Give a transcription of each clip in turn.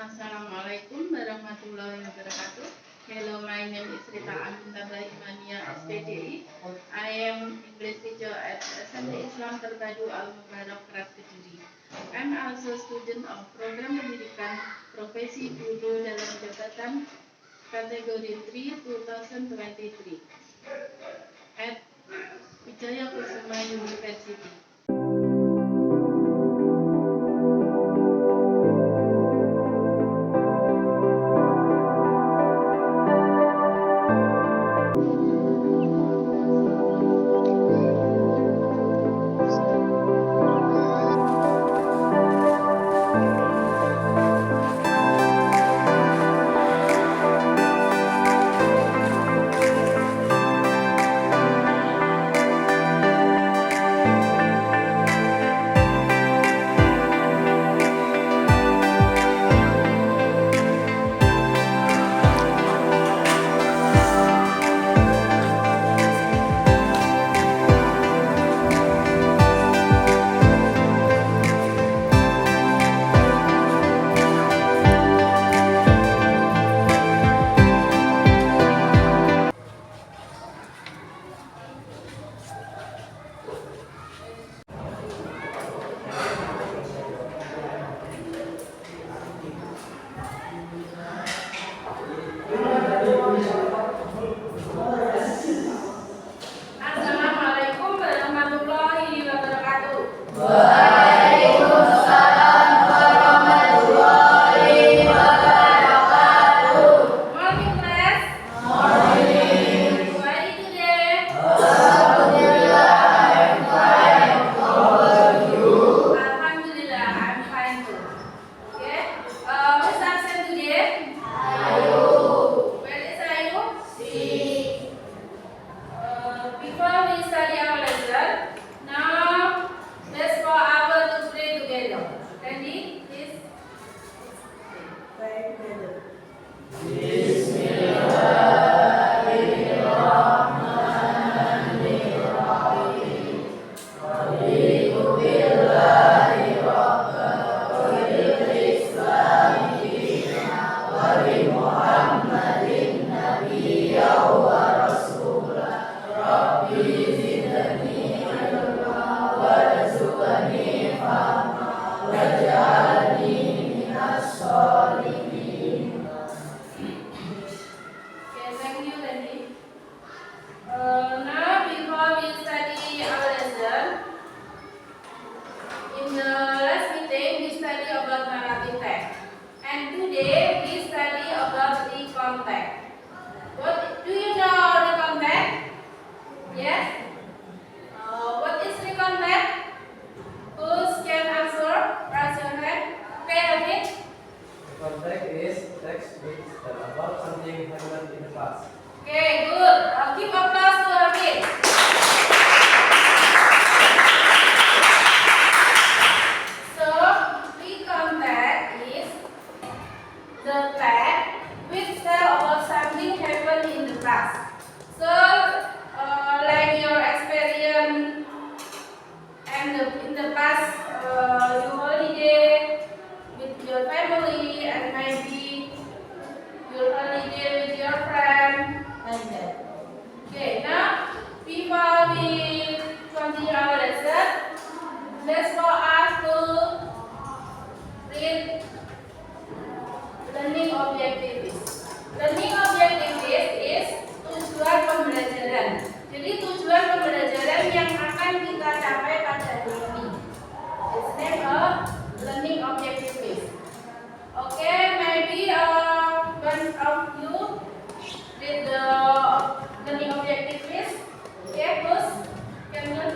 Assalamualaikum warahmatullahi wabarakatuh. Hello, my name is Rita Aminta Imania SPDI. I am English teacher at SMP Islam Terpadu Al Mubarak Keras Kediri. I am also student of program pendidikan profesi guru dalam jabatan kategori 3 2023 at Wijaya Kusuma University. What do you know recontact? Yes? What is recontact? Who can answer? Raise your hand. Okay, Hamid? Recontact is text which about something happened in the past. Okay, good. Give applause to Hamid. So, recontact is the fact which tell about something happened in the past. So, like your experience and in the past, you holiday with your family and maybe your holiday with your friend, like that. Okay, now before we continue our lesson, let's go us to read learning objectives. Learning objectives is tujuan pembelajaran. Jadi tujuan pembelajaran yang akan kita capai pada hari ini. It's name of learning objectives. Okay, maybe one of you read the learning objectives. Okay, Gus, can you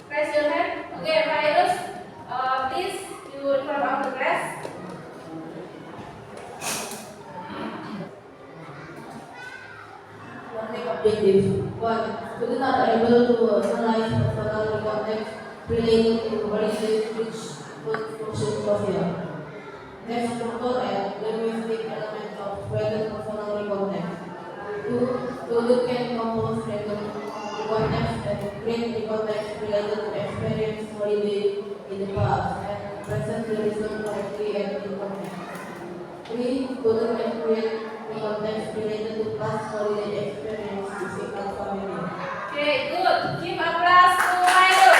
raise your hand? Okay, Virus, please you in front of the class. Objectives. 1. Students are able to analyze personal context related to holidays which put social social. Next, structure and linguistic element of present personal context. 2. Students can compose random context and create the context related to experience holiday in the past and present the result correctly and in context. We couldn't create the context related to past holiday experience with our family. Okay, good. Give applause to Milo.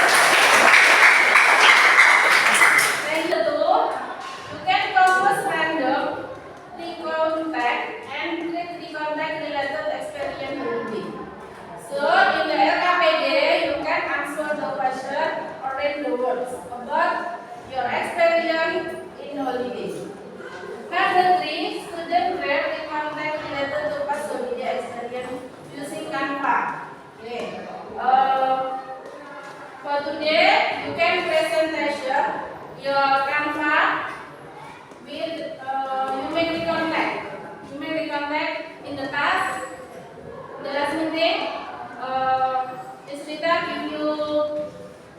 Then the two, you can compose random, contact, and create the contact related experience only. So in the LKPD, you can answer the question or read the words about your experience in holiday. Number 3, student create the contact related to past holiday experience using Canva. Okay. For today, you can presentation your Canva with you make the contact. You make the contact in the class. The last meeting, Isrita give you.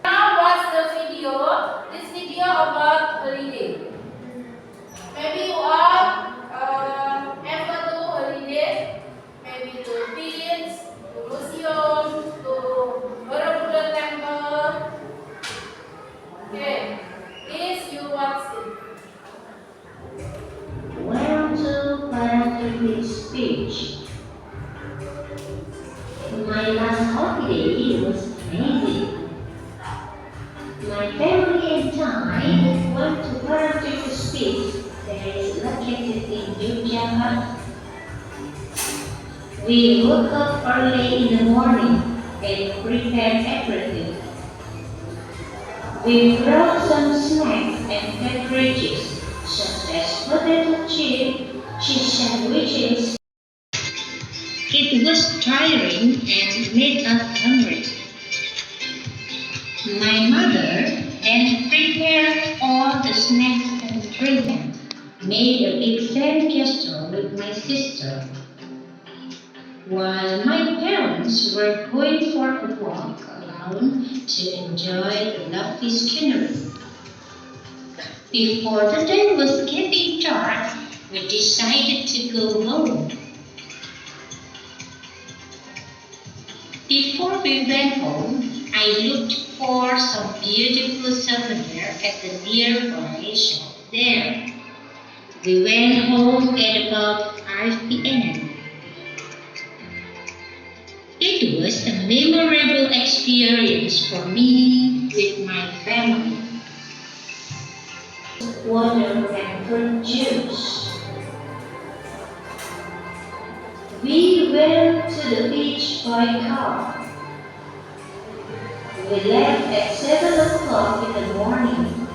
Now watch the video. This video about holiday. Maybe you all ever do holiday, maybe to beach, to museum, to Borobudur temple. Okay, this you watch it. Went to Parenthood speech. My last holiday was amazing. My family and I went to Parenthood speech that is located in Yogyakarta. We woke up early in the morning and prepared everything. We brought some snacks and beverages such as potato chip, cheese sandwiches. It was tiring and made us hungry. My mother then prepared all the snacks and drinks, made a big sandcastle with my sister. While my parents were going for a walk alone to enjoy the lovely scenery. Before the day was getting dark, we decided to go home. Before we went home, I looked for some beautiful souvenir at the nearby shop there. We went home at about 5 p.m. It was a memorable experience for me with my family. Water and fruit juice. We went to the beach by car. We left at 7 o'clock in the morning.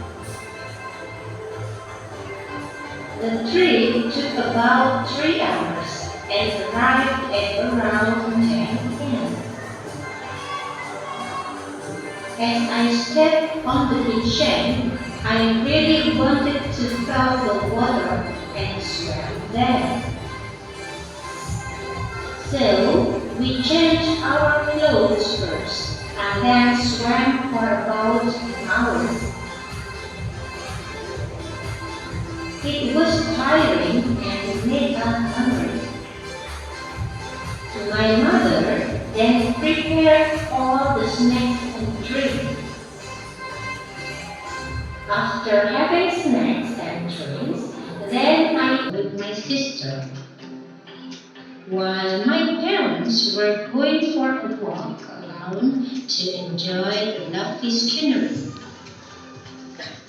The trip took about 3 hours and arrived at around 10 p.m. As I stepped on the beach sand, I really wanted to feel the water and swim there. So we changed our clothes first and then swam for about an hour. It was tiring and made us hungry. My mother then prepared all the snacks and drinks. After having snacks and drinks, then I with my sister. While my parents were going for a walk alone to enjoy the lovely scenery.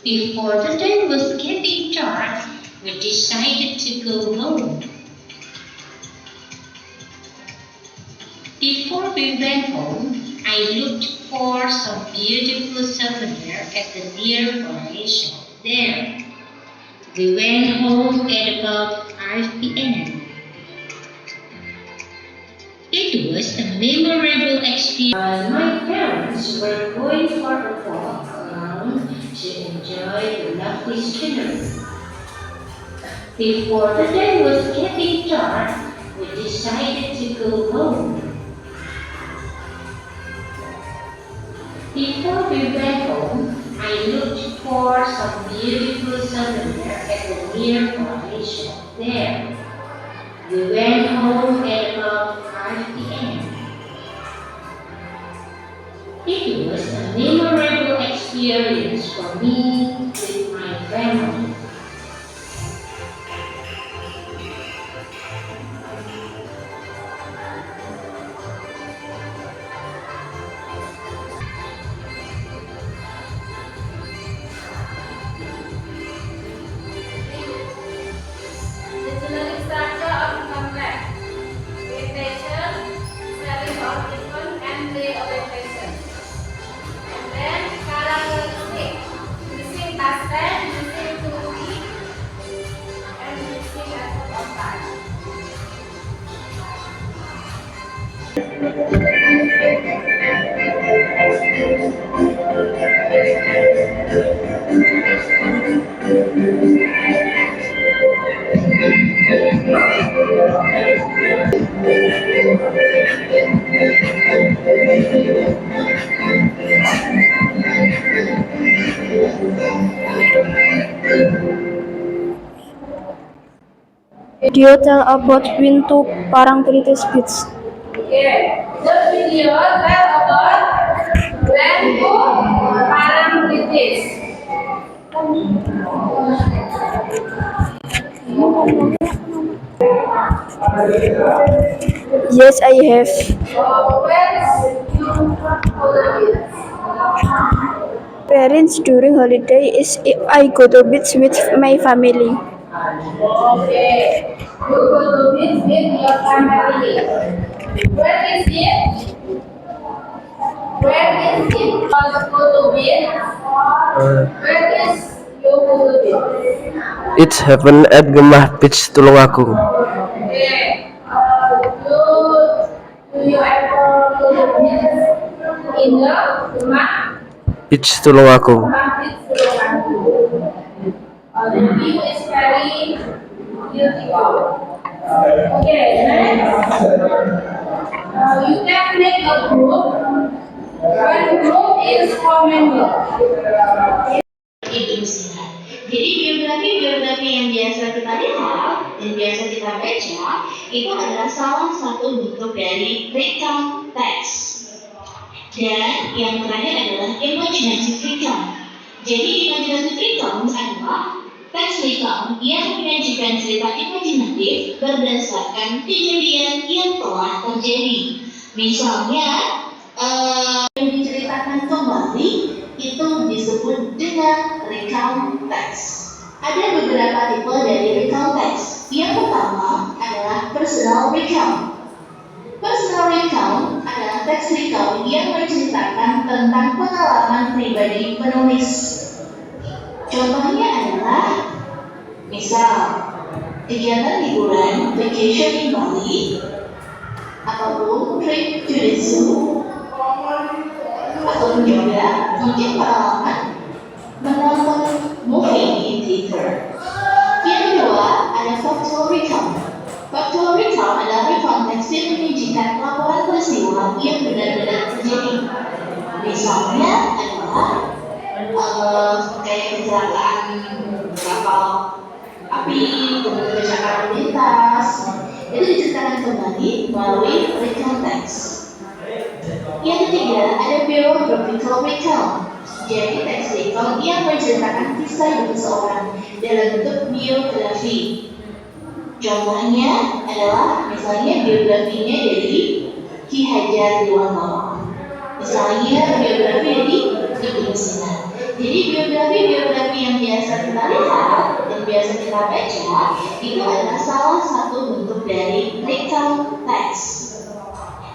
Before the day was getting dark, we decided to go home. Before we went home, I looked for some beautiful souvenir at the nearby shop there. We went home at about 5 p.m. It was a memorable experience. My parents were going for a walk alone to enjoy the lovely scenery. Before the day was getting dark, we decided to go home. Before we went home, I looked for some beautiful souvenir at the nearby shop there. We went home at about 5 p.m. It was a memorable experience for me with my family. Video tell about Wintu Parangtritis Beach. Okay, the video tell about when to paramtritis. Yes, I have. So where you go the beach? Parents during holiday is I go to beach with my family. Okay, you go to beach with your family. Where is it? Where is it? Just go to beach. Where is you go to beach? It's heaven at Gemah Beach Tulungagung. Okay. Do you ever go to beach in the rumah? Beach Tulungagung. The view is very beautiful. Okay, next. You can make a group. One group is common group. Itu istilah. Jadi biografi yang biasa kita lihat dan biasa kita baca itu adalah salah satu bentuk dari recount text. Dan yang terakhir adalah imaginative recount. Jadi imaginative recount adalah teks recount yang menyajikan cerita imajinatif berdasarkan kejadian yang telah terjadi. Misalnya yang diceritakan kembali itu disebut dengan recount text. Ada beberapa tipe dari recount text. Yang pertama adalah personal recount. Personal recount adalah teks recount yang menceritakan tentang pengalaman pribadi penulis. Contohnya adalah misal kegiatan liburan vacation di Bali ataupun trip to the zoo ataupun juga mungkin pengalaman menonton movie di theater. Yang kedua ada factual recount. Factual recount adalah recount teks yang menyajikan laporan peristiwa yang benar-benar terjadi. Misalnya adalah kayak kecelakaan kapal api, kemudian kecelakaan lalu lintas, itu diceritakan kembali melalui recount text. Yang ketiga ada biographical recount. Jadi teks recount yang menceritakan kisah hidup seseorang dalam bentuk biografi. Contohnya adalah misalnya biografinya dari Ki Hajar Dewantara. Misalnya biografi dari Ibnu Sina. Jadi biografi yang biasa kita lihat dan biasa kita baca itu adalah salah satu bentuk dari recount text.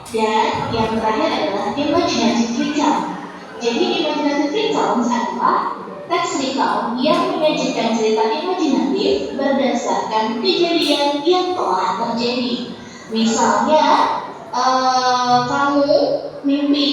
Dan yang terakhir adalah imaginative recount. Jadi imaginative recount adalah teks recount yang menyajikan cerita imajinatif berdasarkan kejadian yang telah terjadi. Misalnya, kamu mimpi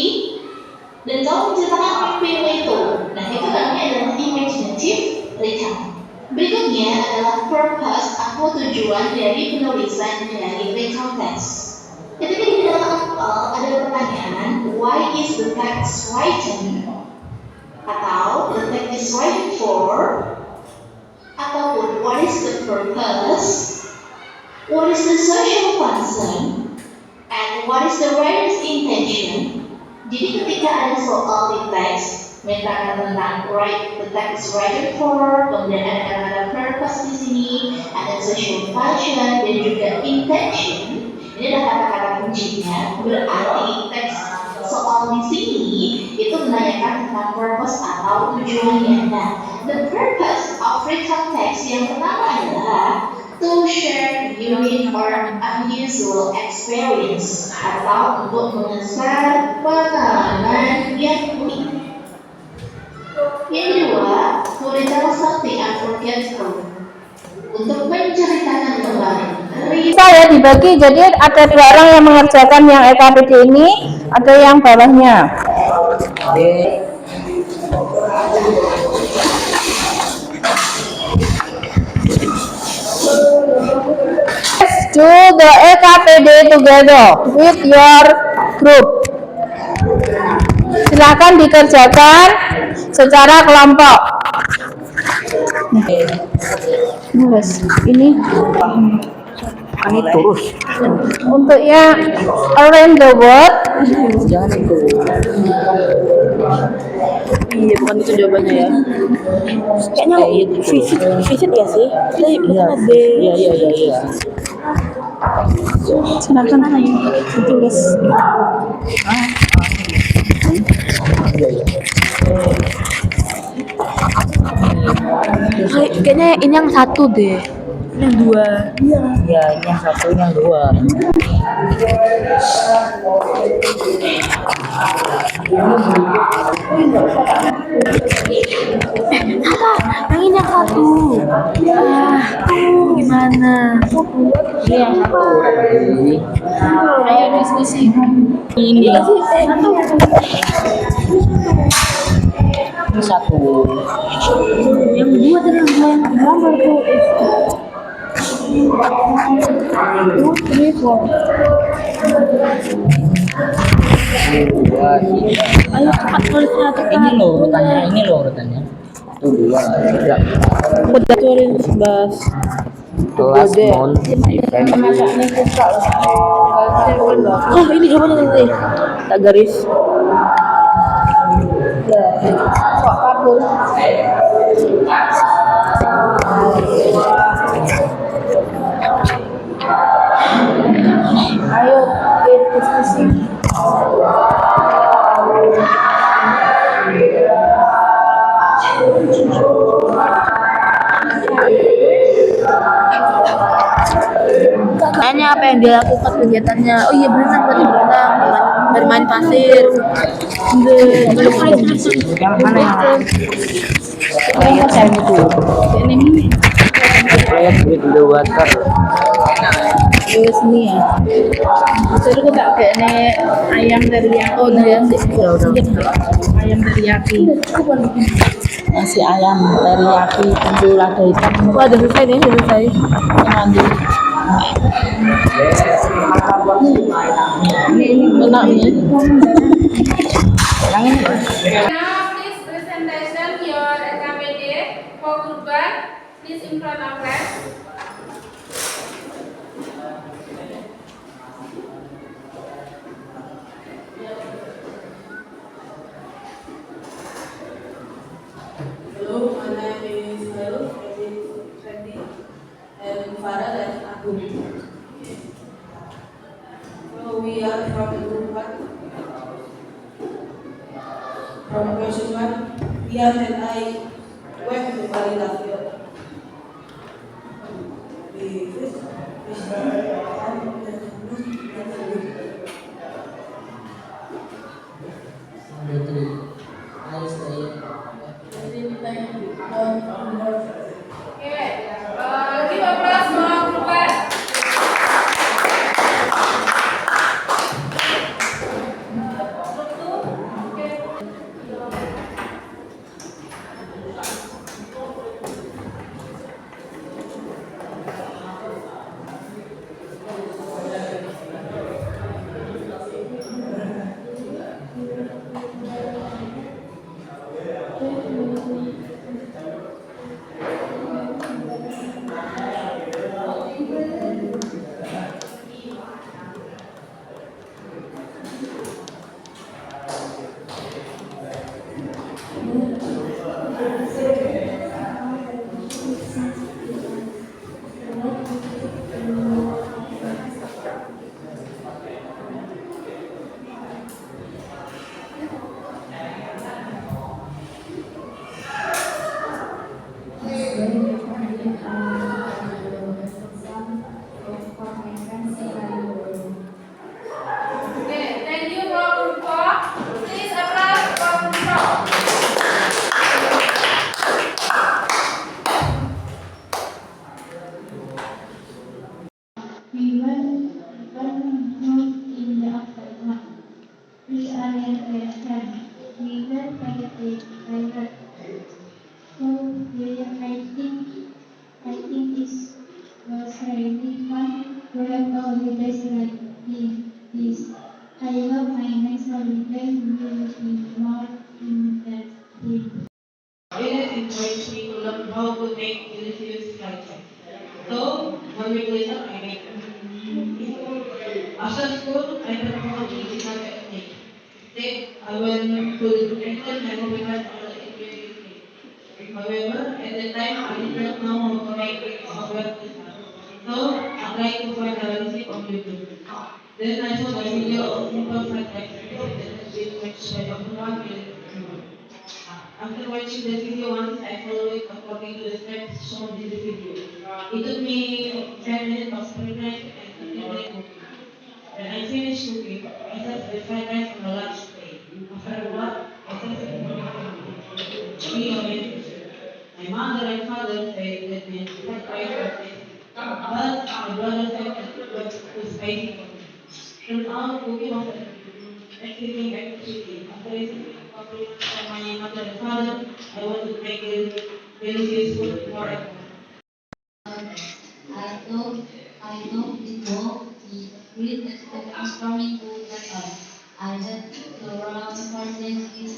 dan kamu menceritakan mimpimu itu. Nah, itu namanya adalah imaginative recount. Berikutnya adalah purpose atau tujuan dari penulisan dari recount text. Ketika di dalam ada pertanyaan, why is the text written? Atau the text is written for, ataupun what is the purpose, what is the social concern, and what is the writer's intention. Jadi ketika ada soal di teks menceritakan tentang the text is written for, kemudian ada kata-kata purpose di sini, ada social function dan juga intention. Ini adalah kata-kata kuncinya, berarti teks soal di sini itu menanyakan tentang purpose atau tujuannya. Nah, the purpose of recount text yang pertama adalah to share unique or unusual experience atau untuk mengeser pengalaman yang unik. Yang kedua, to retell something unforgettable, untuk menceritakan kembali. Saya dibagi, jadi ada 2 orang yang mengerjakan yang EKBD ini, ada yang bawahnya. Do the EKBD together with your group. Silakan dikerjakan secara kelompok. Ini terus. untuk yang around the world. Jangan itu. Iya, bukan itu jawabannya ya. Kayaknya visit ya sih. Iya. Iya. Silakan tulis. Kayaknya ini yang 1 deh. Ini yang 2. Iya, ini yang 1, ini yang 2. Yang ini yang 1. Gimana? Ini yang 1. Ayo diskusi. Ini 1. Yang 2 tadi yang gambar tuh. Ayo cepat tulisnya cepat. Ini loh urutannya. Itu 2, 3. Udah tulis bas. Last month my family. Oh ini jawabannya nanti. Tak garis. Ayo diskusi. Tanya apa yang dia lakukan kegiatannya. Oh iya berenang tadi bermain pasir. Yang mana yang saya itu? Saya with the water. Terus ini ya. Terus aku tak kayaknya ayam teriyaki. Oh ayam teriyaki. Nasi ayam teriyaki tentu lada hitam. Oh ada selesai nih, selesai. Nanti Enak nih. yang ini. Now please presentation your EKBD for group 1. Please in front of class. Hello, my name is Hairul, Fendi, and Farah dan Agung. So we are from the group 1. From question 1, Rian and I went to Bali last year. Give applause for group 1. flight check. So 1 week later, I made it. After school, I performed in physical technique. Then I went to the Britain and prepared for the interview. However, at the time, I did not know how to make it or where to start. So I tried to find a recipe on YouTube. Then I saw the video of simple fried rice recipe that has been watched by over 1 million people. After watching the video once, I followed it according to the steps shown in the video. It took me 10 minutes of preparation and 30 minutes cooking. When I finished cooking, I served the fried rice on a large plate. After what, I served it for my family. We oriented. My mother and father said that the fried rice was tasty, but my brother said that it was too spicy for me. Turned out cooking was an exciting activity. After receiving compliments from my mother and father, I wanted to make delicious food more at home. I thought it would be great experience for me to get up. I had to run 42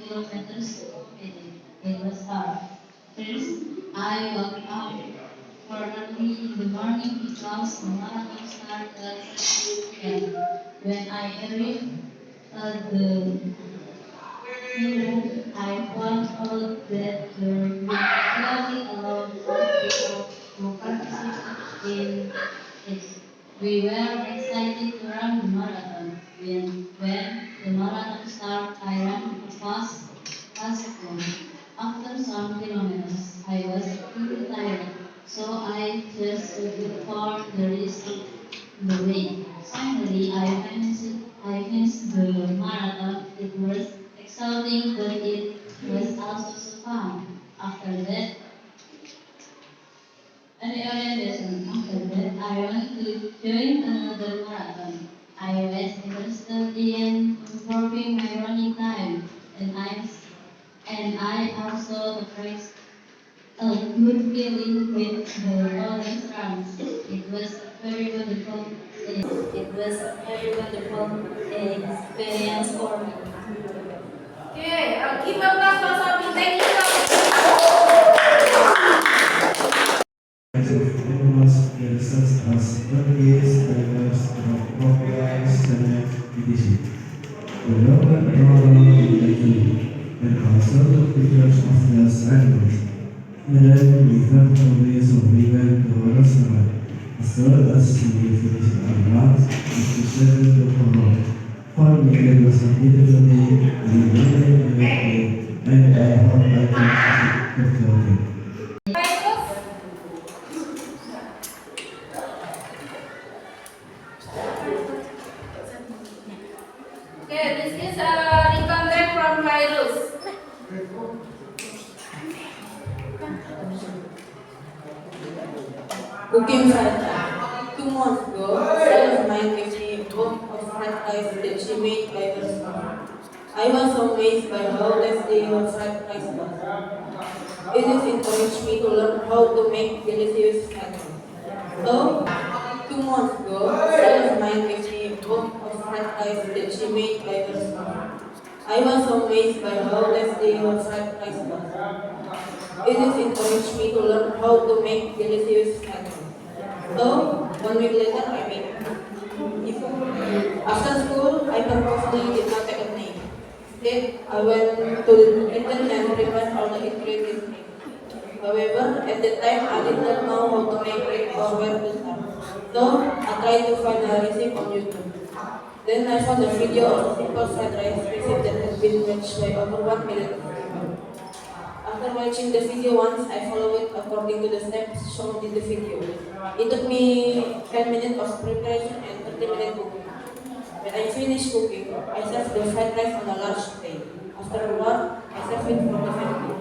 kilometers a day. It was hard. First, I woke up for early in the morning because the marathon started at 6 p.m. When I arrived at the venue, I found out that there were only allowed 4 people to participate in it. We were excited to run the marathon. When the marathon started, I ran fast one. After some kilometers, I was pretty tired, so I just stood for the rest of the way. Finally, I finished the marathon. It was exhausting, but it was also so fun. After that, I want to join another marathon. I was interested in improving my running time, and I also appreciate a good feeling with the audience runs. It was a very wonderful. It was a very wonderful experience for me. Okay, give a applause for Sophie. Thank you, Sophie. Animals themselves as monkeys, tigers, crocodiles, snakes, etc. The local fauna in the zoo, and also the features of these animals. Then we have the ways of living the restaurant, as well as we finish our lunch and to settle the problem. For me, it was a beautiful day, and a very great day, and I hope I can fulfill it. Okay, this is a recontact from Virus. Cooking fried rice. 2 months ago, a friend of mine gave me a bowl of fried rice that she made by herself. I was amazed by how tasty her fried rice was. It has encouraged me to learn how to make delicious fried rice. So, 2 months ago, a friend of mine gave me a bowl of fried rice that she made by herself. I was amazed by how tasty her fried rice was. It has encouraged me to learn how to make delicious fried rice. So, 1 week later, I made it. After school, I purposely did not take a nap. Instead, I went to the kitchen and prepared all the ingredients. However, at the time, I did not know how to make it or where to start. So, I tried to find a recipe on YouTube. Then I found a video of a simple fried rice recipe that has been watched by over 1 million people. After watching the video once, I followed it according to the steps shown in the video. It took me 10 minutes of preparation and 30 minutes cooking. When I finished cooking, I served the fried rice on a large plate. Afterward, I served it for the family.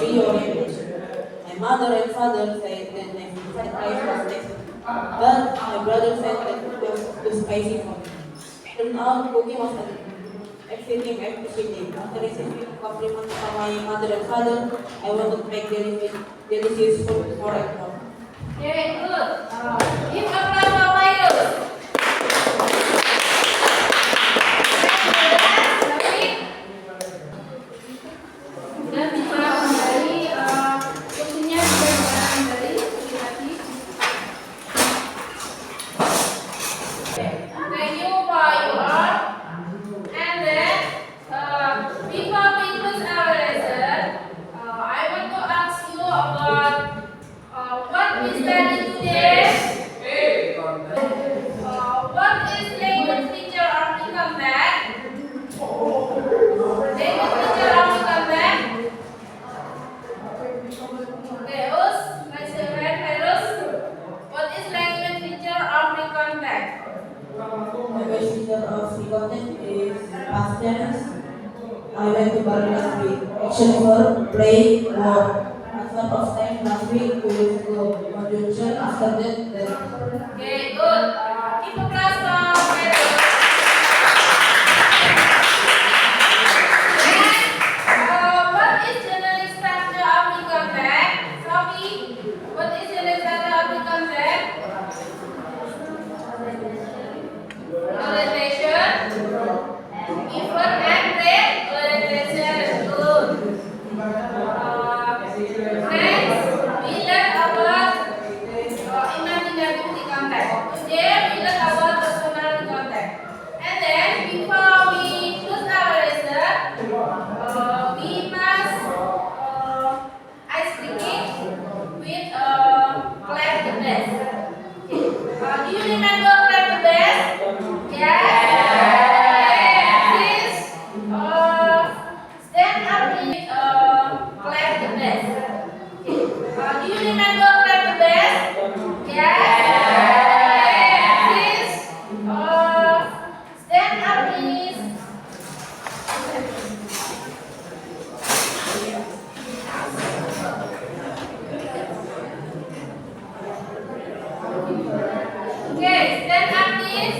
Reorientation. My mother and father said that the fried rice was tasty, but my brother said that it was too spicy for me. Turned out cooking was an exciting activity. After receiving compliments from my mother and father, I wanted to make delicious food for at home. Okay, good. Give a applause for Virus. Dan bisa kembali fungsinya juga chance, I went to Bali last week. Action verb, play, war. Adverb of time last week, 2 weeks ago. Conjunction after that, then. Okay, good. Keep applause for Pedro. And what is generally structure of the contact? Sophie, what is generally structure of the contact? Orientation, effort and rate. Orientation, good. Next, we learn about imaginative contact. Today we learn about personal contact. And then before we choose our lesson, we must ice breaking with clap the best. Okay. Do you remember clap the best? Yes. Please stand up with clap the best. Okay. Do you remember clap the best? Yes. Please stand up, please. Okay, stand up, please.